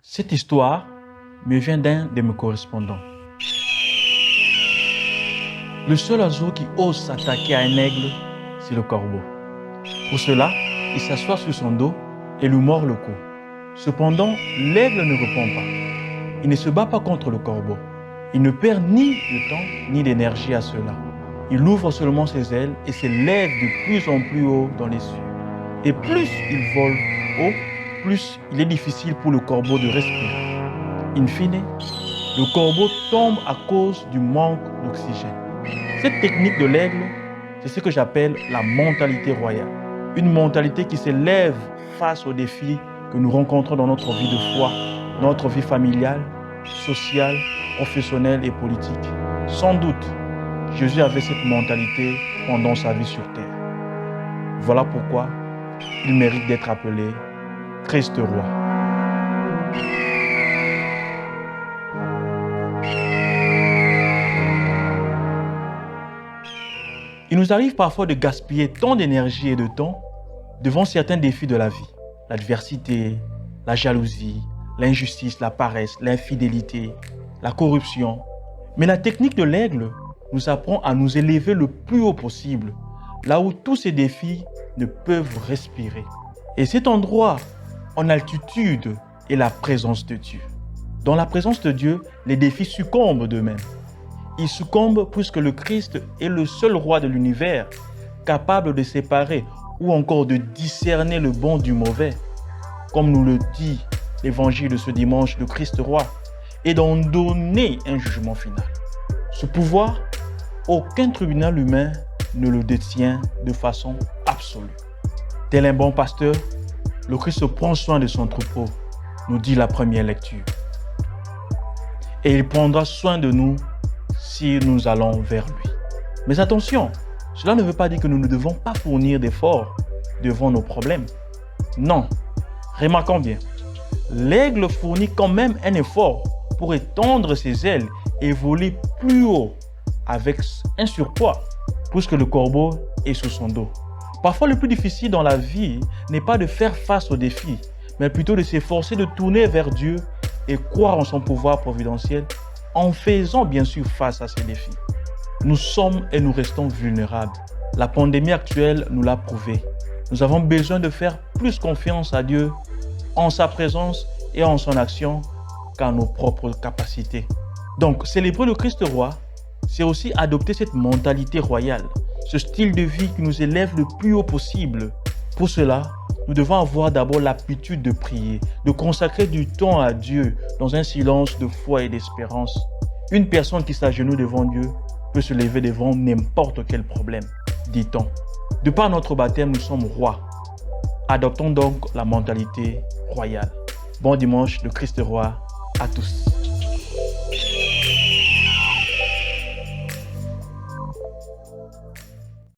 Cette histoire me vient d'un de mes correspondants. Le seul oiseau qui ose s'attaquer à un aigle, c'est le corbeau. Pour cela, il s'assoit sur son dos et lui mord le cou. Cependant, l'aigle ne répond pas. Il ne se bat pas contre le corbeau. Il ne perd ni de temps ni d'énergie à cela. Il ouvre seulement ses ailes et s'élève de plus en plus haut dans les cieux. Et plus il vole haut, plus il est difficile pour le corbeau de respirer. In fine, le corbeau tombe à cause du manque d'oxygène. Cette technique de l'aigle, c'est ce que j'appelle la mentalité royale. Une mentalité qui s'élève face aux défis que nous rencontrons dans notre vie de foi, dans notre vie familiale, sociale, professionnelle et politique. Sans doute, Jésus avait cette mentalité pendant sa vie sur terre. Voilà pourquoi il mérite d'être appelé Christ roi. Il nous arrive parfois de gaspiller tant d'énergie et de temps devant certains défis de la vie. L'adversité, la jalousie, l'injustice, la paresse, l'infidélité, la corruption. Mais la technique de l'aigle nous apprend à nous élever le plus haut possible, là où tous ces défis ne peuvent respirer. Et cet endroit en altitude est la présence de Dieu. Dans la présence de Dieu, les défis succombent d'eux-mêmes. Ils succombent puisque le Christ est le seul roi de l'univers, capable de séparer ou encore de discerner le bon du mauvais, comme nous le dit l'évangile de ce dimanche, le Christ roi, et d'en donner un jugement final. Ce pouvoir, aucun tribunal humain ne le détient de façon absolue. Tel un bon pasteur, le Christ prend soin de son troupeau, nous dit la première lecture. Et il prendra soin de nous si nous allons vers lui. Mais attention, cela ne veut pas dire que nous ne devons pas fournir d'efforts devant nos problèmes. Non, remarquons bien, l'aigle fournit quand même un effort pour étendre ses ailes et voler plus haut avec un surpoids, puisque le corbeau est sur son dos. Parfois, le plus difficile dans la vie n'est pas de faire face aux défis, mais plutôt de s'efforcer de tourner vers Dieu et croire en son pouvoir providentiel en faisant bien sûr face à ces défis. Nous sommes et nous restons vulnérables. La pandémie actuelle nous l'a prouvé. Nous avons besoin de faire plus confiance à Dieu en sa présence et en son action qu'à nos propres capacités. Donc, célébrer le Christ roi, c'est aussi adopter cette mentalité royale, ce style de vie qui nous élève le plus haut possible. Pour cela, nous devons avoir d'abord l'habitude de prier, de consacrer du temps à Dieu dans un silence de foi et d'espérance. Une personne qui s'agenouille devant Dieu peut se lever devant n'importe quel problème, dit-on. De par notre baptême, nous sommes rois. Adoptons donc la mentalité royale. Bon dimanche, le Christ roi à tous.